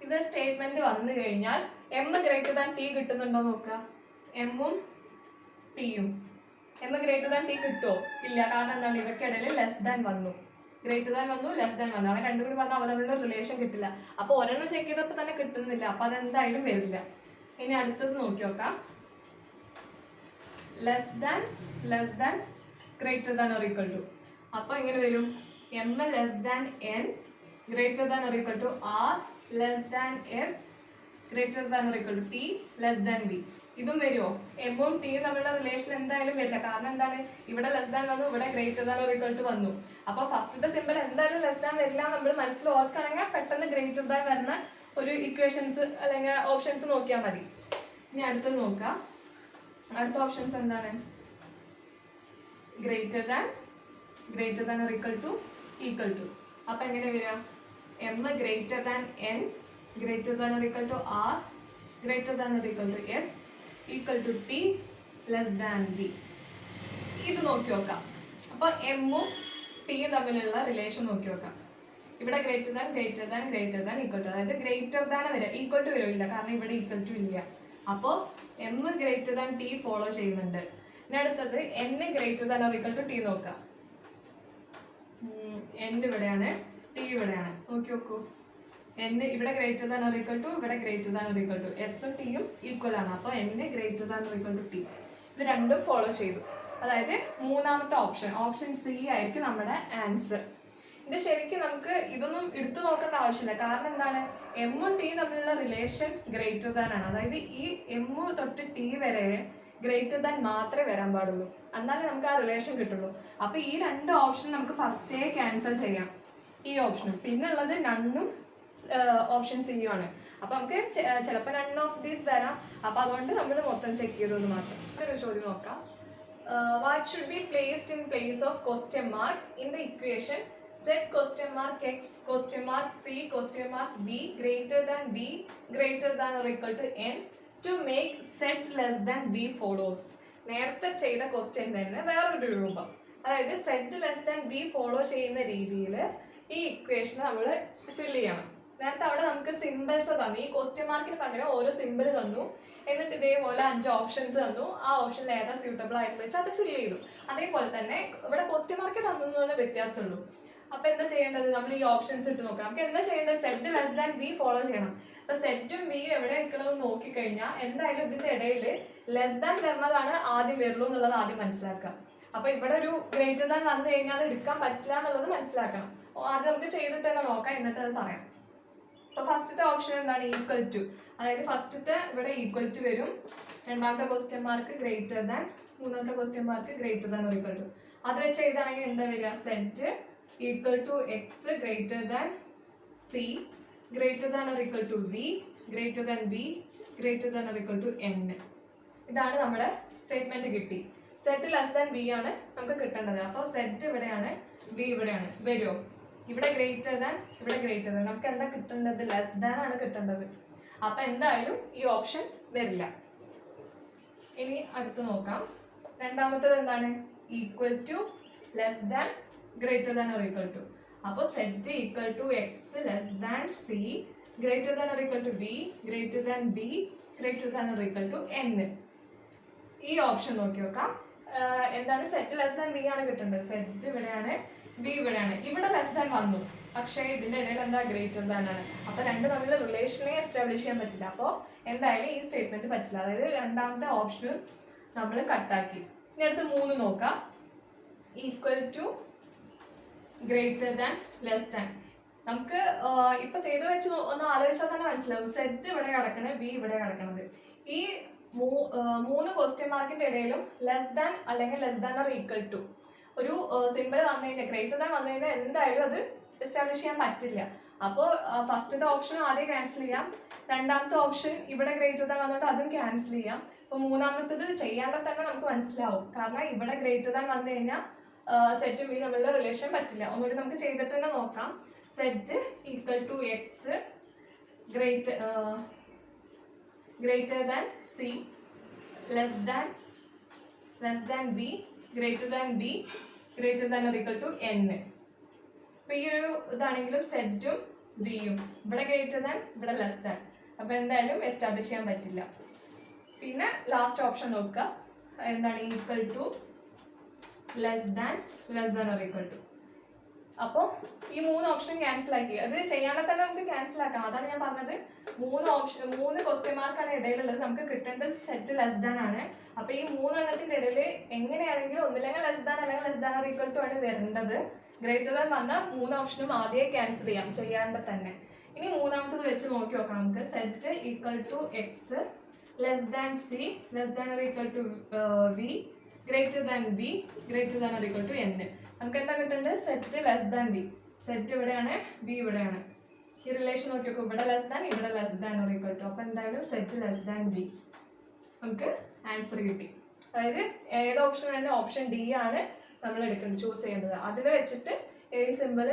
ഇത് സ്റ്റേറ്റ്മെന്റ് വന്നു കഴിഞ്ഞാൽ എം ഗ്രേറ്റർ ദാൻ ടി കിട്ടുന്നുണ്ടോ നോക്കുക. എമ്മും ടിയും, എം ഗ്രേറ്റർ ദാൻ ടി കിട്ടുമോ? ഇല്ല. കാരണം എന്താണ്, ഇവയ്ക്കിടയിൽ ലെസ് ദാൻ വന്നു, ഗ്രേറ്റർ ദാൻ വന്നു, ലെസ് ദാൻ വന്നു. അവൻ രണ്ടും കൂടി വന്നാൽ അവ തമ്മിലുള്ള റിലേഷൻ കിട്ടില്ല. അപ്പോൾ ഒരെണ്ണം ചെക്ക് ചെയ്തപ്പോൾ തന്നെ കിട്ടുന്നില്ല, അപ്പോൾ അതെന്തായാലും വരില്ല. ഇനി അടുത്തത് നോക്കി നോക്കാം. Less than greater than or equal to. അപ്പോൾ എങ്ങനെ വരും, M less than N greater than or equal to R less than S greater than or equal to T less than B. ഇതും വരുമോ? എമ്മും ടിയും തമ്മിലുള്ള റിലേഷൻ എന്തായാലും വരില്ല. കാരണം എന്താണ്, ഇവിടെ ലെസ് ദാൻ വന്നു, ഇവിടെ greater than or equal to വന്നു. അപ്പോൾ ഫസ്റ്റത്തെ സിമ്പിൾ എന്തായാലും ലെസ് ദാൻ വരില്ല. നമ്മൾ മനസ്സിൽ ഓർക്കുകയാണെങ്കിൽ പെട്ടെന്ന് ഗ്രേറ്റർ ദാൻ വരുന്ന ഒരു ഇക്വേഷൻസ് അല്ലെങ്കിൽ ഓപ്ഷൻസ് നോക്കിയാൽ മതി. ഇനി അടുത്തത് നോക്കാം. അടുത്ത ഓപ്ഷൻസ് എന്താണ്, greater than or equal to. അപ്പോൾ എങ്ങനെ വരിക, M greater than N greater than or equal to R greater than or equal to S equal to T less than B. ഇത് നോക്കി നോക്കാം. അപ്പോൾ എമ്മും ടിയും തമ്മിലുള്ള റിലേഷൻ നോക്കി നോക്കാം. ഇവിടെ ഗ്രേറ്റർ ദാൻ ഈക്വൽ ടു, അതായത് ഗ്രേറ്റർ ദാൻ വരെ, ഈക്വൽ ടു വരില്ല, കാരണം ഇവിടെ ഈക്വൽ ടു ഇല്ല. അപ്പോൾ M greater than T follow ചെയ്യുന്നുണ്ട്. ഇനി അടുത്തത് N greater than or equal to T നോക്കാം. എൻ ഇവിടെയാണ്, ടി ഇവിടെയാണ്. നോക്കി നോക്കൂ, എൻ ഇവിടെ greater than or equal to, ഇവിടെ greater than or equal to. എസും ടിയും ഈക്വൽ ആണ്. അപ്പോൾ N greater than or equal to T. ഇത് രണ്ടും ഫോളോ ചെയ്തു. അതായത് മൂന്നാമത്തെ ഓപ്ഷൻ സി ആയിരിക്കും നമ്മുടെ ആൻസർ. ഇത് ശരിക്കും നമുക്ക് ഇതൊന്നും എടുത്തു നോക്കേണ്ട ആവശ്യമില്ല. കാരണം എന്താണ്, എമ്മും ടിയും തമ്മിലുള്ള റിലേഷൻ ഗ്രേറ്റർ ദാൻ ആണ്. അതായത് ഈ എം തൊട്ട് ടി വരെ ഗ്രേറ്റർ ദാൻ മാത്രമേ വരാൻ പാടുള്ളൂ, എന്നാലേ നമുക്ക് ആ റിലേഷൻ കിട്ടുള്ളൂ. അപ്പോൾ ഈ രണ്ട് ഓപ്ഷൻ നമുക്ക് ഫസ്റ്റേ ക്യാൻസൽ ചെയ്യാം, ഈ ഓപ്ഷനും. പിന്നെ ഉള്ളത് നണ്ണും ഓപ്ഷൻ സിയും ആണ്. അപ്പോൾ നമുക്ക് ചിലപ്പോൾ നൺ ഓഫ് ദീസ് വരാം. അപ്പോൾ അതുകൊണ്ട് നമ്മൾ മൊത്തം ചെക്ക് ചെയ്തത് മാത്രം. ഒരു ചോദ്യം നോക്കാം. What should be placed in place of question mark in the equation set question mark x question mark c question mark b greater than or equal to n to make set less than b follows. നേരത്തെ ചെയ്ത question തന്നെ വേറൊരു രൂപം. അതായത് set less than B follow ചെയ്യുന്ന രീതിയിൽ ഈ equation നമ്മൾ ഫിൽ ചെയ്യണം. നേരത്തെ അവിടെ നമുക്ക് സിമ്പിൾസ് തന്നു, ഈ ക്വസ്റ്റ്യൻ മാർക്കിന് പകരം ഓരോ സിമ്പിൾ തന്നു, എന്നിട്ട് ഇതേപോലെ 5 ഓപ്ഷൻസ് തന്നു. ആ ഓപ്ഷനിൽ ഏതാ സ്യൂട്ടബിൾ ആയിട്ട് വെച്ചാൽ അത് ഫിൽ ചെയ്തു. അതേപോലെ തന്നെ ഇവിടെ ക്വസ്റ്റ്യൻ മാർക്ക് തന്നതിനുള്ള വ്യത്യാസമുള്ളൂ. അപ്പൊ എന്താ ചെയ്യേണ്ടത്, നമ്മൾ ഈ ഓപ്ഷൻസ് ഇട്ട് നോക്കാം. നമുക്ക് എന്താ ചെയ്യേണ്ടത്, set less than B follow ചെയ്യണം. അപ്പൊ സെറ്റും ബിയും എവിടെ നിൽക്കണമെന്ന് നോക്കിക്കഴിഞ്ഞാൽ എന്തായാലും ഇതിന്റെ ഇടയിൽ ലെസ് ദാൻ വരുന്നതാണ് ആദ്യം വരുള്ളൂ എന്നുള്ളത് ആദ്യം മനസ്സിലാക്കാം. അപ്പൊ ഇവിടെ ഒരു ഗ്രേറ്റർ ദാൻ വന്നു കഴിഞ്ഞാൽ അത് എടുക്കാൻ പറ്റില്ല എന്നുള്ളത് മനസ്സിലാക്കണം. ആദ്യം നമുക്ക് ചെയ്തിട്ട് തന്നെ നോക്കാം, എന്നിട്ട് അത് പറയാം. അപ്പൊ ഫസ്റ്റത്തെ ഓപ്ഷൻ എന്താണ്, ഈക്വൽ ടു. അതായത് ഫസ്റ്റത്തെ ഇവിടെ ഈക്വൽ ടു വരും, രണ്ടാമത്തെ ക്വസ്റ്റ്യൻ മാർക്ക് ഗ്രേറ്റർ ദാൻ, മൂന്നാമത്തെ question mark greater than equal to. അത് വെച്ച് എഴുതാണെങ്കിൽ എന്താ വരിക, set equal to x greater than c greater than or equal to v greater than b greater than or equal to n. ഇതാണ് നമ്മുടെ statement കിട്ടി. Set less than B ആണ് നമുക്ക് കിട്ടേണ്ടത്. അപ്പോൾ സെറ്റ് ഇവിടെയാണ്, ബി ഇവിടെയാണ്. വരുമോ, ഇവിടെ ഗ്രേറ്റർ ദാൻ, ഇവിടെ ഗ്രേറ്റർ ദാൻ. നമുക്ക് എന്താ കിട്ടേണ്ടത്, ലെസ് ദാൻ ആണ് കിട്ടേണ്ടത്. അപ്പം എന്തായാലും ഈ ഓപ്ഷൻ വരില്ല. ഇനി അടുത്ത് നോക്കാം. രണ്ടാമത്തേത് എന്താണ്, equal to less than greater than or equal to. അപ്പോൾ set equal to X less than C greater than or equal to b greater than b greater than or equal to n. ഈ option നോക്കി നോക്കാം. എന്താണ്, set less than B ആണ് കിട്ടേണ്ടത്. Set ഇവിടെയാണ്, B ഇവിടെയാണ്. ഇവിടെ ലെസ് ദാൻ വന്നു, പക്ഷേ ഇതിന്റെ ഇടയിൽ എന്താ, ഗ്രേറ്റർ ദാൻ ആണ്. അപ്പോൾ രണ്ട് തമ്മിലുള്ള റിലേഷനെ എസ്റ്റാബ്ലിഷ് ചെയ്യാൻ പറ്റില്ല. അപ്പോൾ എന്തായാലും ഈ സ്റ്റേറ്റ്മെന്റ് പറ്റില്ല. അതായത് രണ്ടാമത്തെ ഓപ്ഷനും നമ്മൾ കട്ടാക്കി. ഇനി അടുത്ത് 3 നോക്കാം. Equal to greater than less than. നമുക്ക് ഇപ്പൊ ചെയ്ത് വെച്ച് ഒന്ന് ആലോചിച്ചാൽ തന്നെ മനസ്സിലാവും. സെറ്റ് ഇവിടെ കിടക്കണത്, ബി ഇവിടെ കിടക്കണത്. ഈ 3 ക്വസ്റ്റ്യൻ മാർക്കിന്റെ ഇടയിലും ലെസ് ദാൻ അല്ലെങ്കിൽ less than or equal to ഒരു സിമ്പിൾ വന്നു കഴിഞ്ഞാൽ ഗ്രേറ്റർ ദാൻ വന്നു കഴിഞ്ഞാൽ എന്തായാലും അത് എസ്റ്റാബ്ലിഷ് ചെയ്യാൻ പറ്റില്ല. അപ്പോൾ ഫസ്റ്റത്തെ ഓപ്ഷൻ ആദ്യം ക്യാൻസൽ ചെയ്യാം, രണ്ടാമത്തെ ഓപ്ഷൻ ഇവിടെ ഗ്രേറ്റർ ദാൻ വന്നിട്ട് അതും ക്യാൻസൽ ചെയ്യാം. അപ്പോൾ മൂന്നാമത്തത് ചെയ്യാതെ തന്നെ നമുക്ക് മനസ്സിലാവും, കാരണം ഇവിടെ ഗ്രേറ്റർ ദാൻ വന്നു കഴിഞ്ഞാൽ സെറ്റും ബി തമ്മിലുള്ള റിലേഷൻ പറ്റില്ല. ഒന്നുകൂടി നമുക്ക് ചെയ്തിട്ട് തന്നെ നോക്കാം. Set equal to X greater than C less than B greater than or equal to N. അപ്പോൾ ഈ ഒരു ഇതാണെങ്കിലും സെറ്റും ബിയും ഇവിടെ ഗ്രേറ്റർ ദാൻ ഇവിടെ ലെസ് ദാൻ, അപ്പോൾ എന്തായാലും എസ്റ്റാബ്ലിഷ് ചെയ്യാൻ പറ്റില്ല. പിന്നെ ലാസ്റ്റ് ഓപ്ഷൻ നോക്കുക, എന്താണ് equal to less than or equal to. അപ്പോൾ ഈ 3 ഓപ്ഷൻ ക്യാൻസൽ ആക്കി, അത് ചെയ്യാതെ തന്നെ നമുക്ക് ക്യാൻസൽ ആക്കാം. അതാണ് ഞാൻ പറഞ്ഞത്, 3 ക്വസ്റ്റ്യൻ മാർക്കാണ് ഇടയിലുള്ളത്. നമുക്ക് കിട്ടേണ്ടത് സെറ്റ് ലെസ് ദാൻ ആണ്. അപ്പോൾ ഈ 3 എണ്ണത്തിൻ്റെ ഇടയിൽ എങ്ങനെയാണെങ്കിലും ഒന്നില്ലെങ്കിൽ ലെസ് ദാൻ അല്ലെങ്കിൽ less than or equal to ആണ് വരേണ്ടത്. ഗ്രേറ്റർ ദാൻ വന്ന 3 ഓപ്ഷനും ആദ്യമേ ക്യാൻസൽ ചെയ്യാം ചെയ്യാണ്ട് തന്നെ. ഇനി മൂന്നാമത്തത് വെച്ച് നോക്കി നോക്കാം നമുക്ക്. Set equal to X less than C less than or equal to V greater than B greater than or equal to N. നമുക്ക് എന്താ കിട്ടേണ്ടത്? Set less than B. Set ഇവിടെയാണ്, ബി ഇവിടെയാണ്. ഈ റിലേഷൻ നോക്കി നോക്കും, ഇവിടെ ലെസ് ദാൻ ഇവിടെ less than or equal to. അപ്പോൾ എന്തായാലും സെറ്റ് ലെസ് ദാൻ ബി നമുക്ക് ആൻസർ കിട്ടി. അതായത് ഏത് ഓപ്ഷൻ വേണ്ട, ഓപ്ഷൻ ഡി ആണ് നമ്മൾ എടുക്കേണ്ടത്, ചൂസ് ചെയ്യേണ്ടത്. അതിൽ വെച്ചിട്ട് ഈ സിമ്പിൾ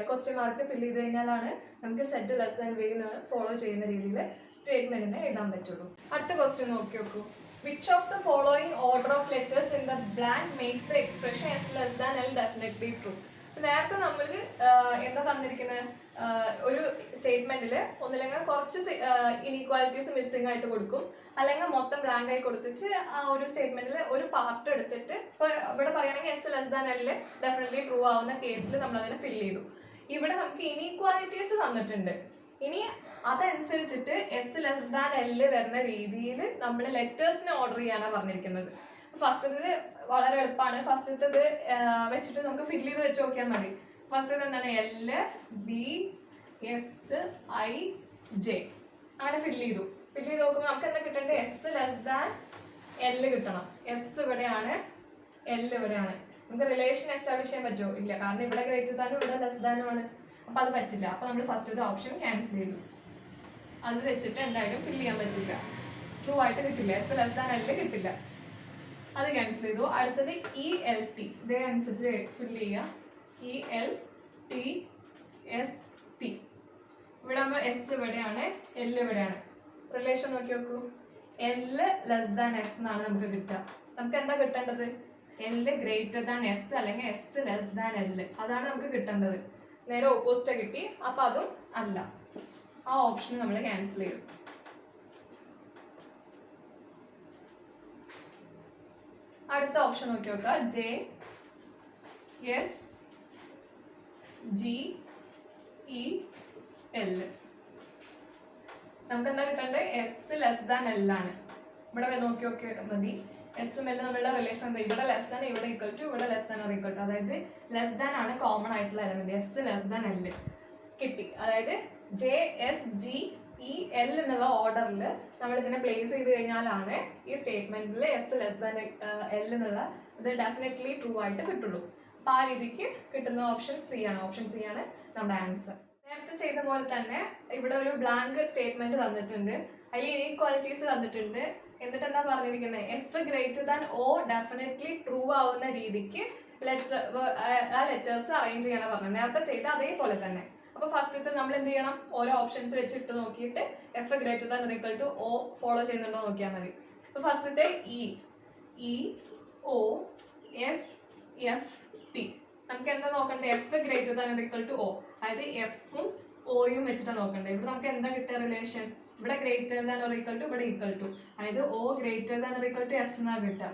ക്വസ്റ്റ്യൻ മാർക്ക് ഫില്ല് ചെയ്ത് കഴിഞ്ഞാലാണ് നമുക്ക് set less than B follow ചെയ്യുന്ന രീതിയിൽ സ്റ്റേറ്റ്മെന്റിനെ എഴുതാൻ പറ്റുള്ളൂ. അടുത്ത ക്വസ്റ്റ്യൻ നോക്കി നോക്കൂ. Which of the following order of letters in the blank makes the expression s less than l definitely true? നേരത്തെ നമ്മൾ എന്താ തന്നിരിക്കുന്നത്, ഒരു സ്റ്റേറ്റ്മെന്റിൽ ഒന്നില്ലെങ്കിൽ കുറച്ച് ഇനീക്വാലിറ്റീസ് മിസ്സിംഗ് ആയിട്ട് കൊടുക്കും, അല്ലെങ്കിൽ മൊത്തം ബ്ലാങ്ക് ആയി കൊടുത്തിട്ട് ആ ഒരു സ്റ്റേറ്റ്മെന്റിൽ ഒരു പാർട്ട് എടുത്തിട്ട്, ഇപ്പോൾ ഇവിടെ പറയുകയാണെങ്കിൽ S less than L definitely prove ആവുന്ന കേസിൽ നമ്മൾ അതിനെ ഫില്ല് ചെയ്തു. ഇവിടെ നമുക്ക് ഇനീക്വാലിറ്റീസ് തന്നിട്ടുണ്ട്. ഇനി അതനുസരിച്ചിട്ട് എസ് ലെസ് ദാൻ എൽ വരുന്ന രീതിയിൽ നമ്മൾ ലെറ്റേഴ്സിനെ ഓർഡർ ചെയ്യാനാണ് പറഞ്ഞിരിക്കുന്നത്. ഫസ്റ്റത്തേത് വളരെ എളുപ്പമാണ്. ഫസ്റ്റത്തേത് വെച്ചിട്ട് നമുക്ക് ഫില്ല് ചെയ്ത് വെച്ച് നോക്കിയാൽ മതി. ഫസ്റ്റത്തേത് എന്താണ്? L B S I J അങ്ങനെ ഫില്ല് ചെയ്തു നോക്കുമ്പോൾ നമുക്ക് എന്താ കിട്ടേണ്ടത്? എസ് ലെസ് ദാൻ എൽ കിട്ടണം. എസ് ഇവിടെയാണ്, എൽ ഇവിടെയാണ്. നമുക്ക് റിലേഷൻ എസ്റ്റാബ്ലിഷ് ചെയ്യാൻ പറ്റുമോ? ഇല്ല, കാരണം ഇവിടെ ഗ്രേറ്റർ ദാനും ഇവിടെ ലെസ് ദാനും ആണ്. അപ്പോൾ അത് പറ്റില്ല. അപ്പോൾ നമ്മൾ ഫസ്റ്റത്തെ ഓപ്ഷൻ ക്യാൻസൽ ചെയ്തു. അത് വെച്ചിട്ട് എന്തായാലും ഫില്ല് ചെയ്യാൻ പറ്റില്ല, ട്രൂ ആയിട്ട് കിട്ടില്ല. എസ് ലെസ് ദാൻ എൽ കിട്ടില്ല, അത് ക്യാൻസൽ ചെയ്തു. അടുത്തത് ഇ എൽ ടി, ഇതേ അനുസരിച്ച് ഫില്ല് ചെയ്യുക. E L T S T, ഇവിടെ നമ്മൾ എസ് ഇവിടെയാണ്, എൽ ഇവിടെയാണ്. റിലേഷൻ നോക്കി നോക്കൂ. എൽ ലെസ് ദാൻ എസ് എന്നാണ് നമുക്ക് കിട്ടുക. നമുക്ക് എന്താ കിട്ടേണ്ടത്? എൽ ഗ്രേറ്റർ ദാൻ എസ് അല്ലെങ്കിൽ എസ് ലെസ് ദാൻ എൽ, അതാണ് നമുക്ക് കിട്ടേണ്ടത്. നേരെ ഓപ്പോസിറ്റ് കിട്ടി, അപ്പം അതും അല്ല. ആ ഓപ്ഷൻ നമ്മൾ ക്യാൻസൽ ചെയ്തു. അടുത്ത ഓപ്ഷൻ നോക്കി നോക്കുക. J S G E L. നമുക്ക് എന്താ കിട്ടേണ്ടത്? എസ് ലെസ് ദാൻ എൽ ആണ്. ഇവിടെ നോക്കി മതി. എസും എല്ലും തമ്മിലുള്ള റിലേഷൻ എന്താ? ഇവിടെ ലെസ് ദാൻ ഇവിടെ ഈക്വൽ ടു, ഇവിടെ ലെസ് ദാൻ ഈക്വൽ ടു. അതായത് ലെസ് ദാൻ ആണ് കോമൺ ആയിട്ടുള്ള element. S less than L കിട്ടി. അതായത് J S G E L എന്നുള്ള ഓർഡറിൽ നമ്മൾ ഇതിനെ പ്ലേസ് ചെയ്ത് കഴിഞ്ഞാലാണ് ഈ സ്റ്റേറ്റ്മെന്റിൽ എസ് ലെസ് ദാൻ എൽ എന്നുള്ള ഇത് ഡെഫിനറ്റ്ലി ട്രൂ ആയിട്ട് കിട്ടുള്ളൂ. അപ്പോൾ ആ രീതിക്ക് കിട്ടുന്ന ഓപ്ഷൻ സി ആണ്. ഓപ്ഷൻ സി ആണ് നമ്മുടെ ആൻസർ. നേരത്തെ ചെയ്ത പോലെ തന്നെ ഇവിടെ ഒരു ബ്ലാങ്ക് സ്റ്റേറ്റ്മെന്റ് തന്നിട്ടുണ്ട്, അതിൽ ഇനീക്വാലിറ്റീസ് തന്നിട്ടുണ്ട്. എന്നിട്ട് എന്താ പറഞ്ഞിരിക്കുന്നത്? F greater than O definitely true ആവുന്ന രീതിക്ക് ആ ലെറ്റേഴ്സ് അറേഞ്ച് ചെയ്യാനാണ് പറഞ്ഞത്. നേരത്തെ ചെയ്ത അതേപോലെ തന്നെ. അപ്പോൾ ഫസ്റ്റത്തെ നമ്മൾ എന്ത് ചെയ്യണം? ഓരോ ഓപ്ഷൻസ് വെച്ചിട്ട് നോക്കിയിട്ട് F greater than equal to O follow ചെയ്യുന്നുണ്ടോ നോക്കിയാൽ മതി. അപ്പോൾ ഫസ്റ്റത്തെ E O S F P. നമുക്ക് എന്താ നോക്കണ്ടേ? F greater than equal to O, അതായത് എഫും ഒയും വെച്ചിട്ടാണ് നോക്കണ്ടേ. ഇവിടെ നമുക്ക് എന്താ കിട്ടുക റിലേഷൻ? ഇവിടെ greater than or equal to, ഇവിടെ ഈക്വൽ ടു. അതായത് O greater than or equal to F എന്നാണ് കിട്ടുക.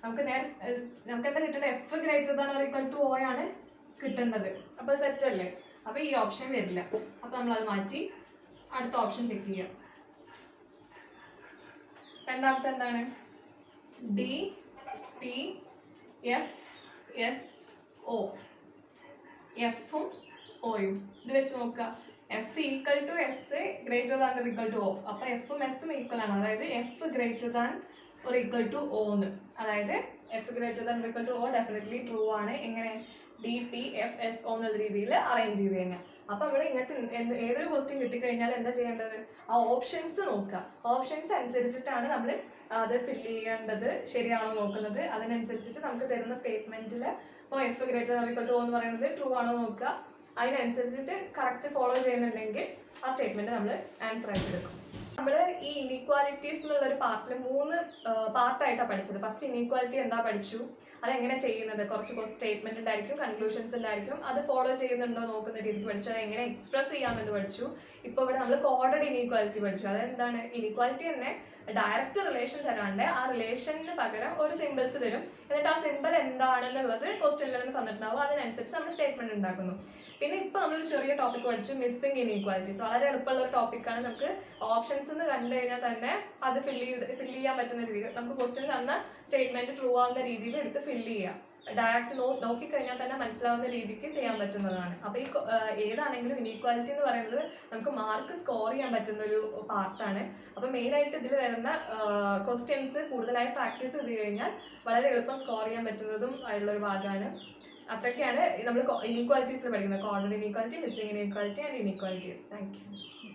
നമുക്ക് എന്താ കിട്ടേണ്ടത്? F greater than or equal to O ആണ് കിട്ടേണ്ടത്. അപ്പോൾ അത് തെറ്റല്ലേ? അപ്പോൾ ഈ ഓപ്ഷൻ വരില്ല. അപ്പോൾ നമ്മളത് മാറ്റി അടുത്ത ഓപ്ഷൻ ചെക്ക് ചെയ്യാം. രണ്ടാമത്തെ എന്താണ്? D T F S O. എഫും ഒയും ഇത് വെച്ച് നോക്കുക. F equal to S greater than or equal to O. അപ്പോൾ എഫും എസും ഈക്വൽ ആണ്. അതായത് F greater than or equal to O എന്ന്. അതായത് F greater than equal to O definitely true ആണ്. എങ്ങനെ DTFSO എന്നുള്ള രീതിയിൽ അറേഞ്ച് ചെയ്ത് കഴിഞ്ഞാൽ. അപ്പോൾ നമ്മൾ ഇങ്ങനത്തെ ഏതൊരു ക്വസ്റ്റ്യൻ കിട്ടിക്കഴിഞ്ഞാൽ എന്താ ചെയ്യേണ്ടത്? ആ ഓപ്ഷൻസ് നോക്കുക. ഓപ്ഷൻസ് അനുസരിച്ചിട്ടാണ് നമ്മൾ അത് ഫില്ല് ചെയ്യേണ്ടത്, ശരിയാണോ നോക്കുന്നത്. അതിനനുസരിച്ചിട്ട് നമുക്ക് തരുന്ന സ്റ്റേറ്റ്മെന്റിൽ ഇപ്പോൾ F greater than equal to O എന്ന് പറയുന്നത് ട്രൂ ആണോ നോക്കുക. അതിനനുസരിച്ചിട്ട് കറക്റ്റ് ഫോളോ ചെയ്യുന്നുണ്ടെങ്കിൽ ആ സ്റ്റേറ്റ്മെന്റ് നമ്മൾ ആൻസർ ആയിട്ട് എടുക്കും. നമ്മൾ ഈ ഇനീക്വാലിറ്റീസ് എന്നുള്ളൊരു പാർട്ടിൽ 3 പാർട്ടായിട്ടാണ് പഠിച്ചത്. ഫസ്റ്റ് ഇനീക്വാലിറ്റി എന്താ പഠിച്ചു, അതെങ്ങനെ ചെയ്യുന്നത്, കുറച്ച് സ്റ്റേറ്റ്മെന്റ് ഉണ്ടായിരിക്കും, കൺക്ലൂഷൻസ് ഉണ്ടായിരിക്കും, അത് ഫോളോ ചെയ്യുന്നുണ്ടോ നോക്കുന്ന രീതിക്ക് പഠിച്ചു. അത് എങ്ങനെ എക്സ്പ്രസ് ചെയ്യാമെന്ന് പഠിച്ചു. ഇപ്പോൾ ഇവിടെ നമ്മൾ കോഡഡ് ഇനീക്വാലിറ്റി പഠിച്ചു. അതെന്താണ്? ഇനീക്വാലിറ്റി തന്നെ ഡയറക്റ്റ് റിലേഷൻ തരാണ്ട് ആ റിലേഷന് പകരം ഒരു സിമ്പിൾസ് തരും, എന്നിട്ട് ആ സിമ്പിൾ എന്താണെന്നുള്ളത് ക്വസ്റ്റ്യനിൽ നിന്ന് തന്നിട്ടുണ്ടാവും. അതിനനുസരിച്ച് നമ്മൾ സ്റ്റേറ്റ്മെന്റ് ഉണ്ടാക്കുന്നു. പിന്നെ ഇപ്പോൾ നമ്മളൊരു ചെറിയ ടോപ്പിക് പഠിച്ചു, മിസ്സിംഗ് ഇനീക്വാലിറ്റീസ്. വളരെ എളുപ്പമുള്ള ഒരു ടോപ്പിക്കാണ്. നമുക്ക് ഓപ്ഷൻസ് എന്ന് കണ്ടു കഴിഞ്ഞാൽ തന്നെ അത് ഫില്ല് ചെയ്യാൻ പറ്റുന്ന രീതിയിൽ, നമുക്ക് ക്വസ്റ്റ്യൻ തന്ന സ്റ്റേറ്റ്മെന്റ് ട്രൂ ആവുന്ന രീതിയിൽ എടുത്ത് ഫില്ല് ചെയ്യാം. ഡയറക്റ്റ് നോക്കിക്കഴിഞ്ഞാൽ തന്നെ മനസ്സിലാവുന്ന രീതിക്ക് ചെയ്യാൻ പറ്റുന്നതാണ്. അപ്പോൾ ഈ ഏതാണെങ്കിലും ഇനീക്വാലിറ്റി എന്ന് പറയുന്നത് നമുക്ക് മാർക്ക് സ്കോർ ചെയ്യാൻ പറ്റുന്ന ഒരു പാർട്ടാണ്. അപ്പോൾ മെയിനായിട്ട് ഇതിൽ വരുന്ന ക്വസ്റ്റ്യൻസ് കൂടുതലായി പ്രാക്ടീസ് ചെയ്ത് കഴിഞ്ഞാൽ വളരെ എളുപ്പം സ്കോർ ചെയ്യാൻ പറ്റുന്നതും ആയിട്ടുള്ളൊരു ഭാഗമാണ്. അത്രയ്ക്കാണ് നമ്മൾ ഇനീക്വാലിറ്റീസിൽ പഠിക്കുന്നത്. Coordinate inequality, missing inequality and inequalities. Thank you.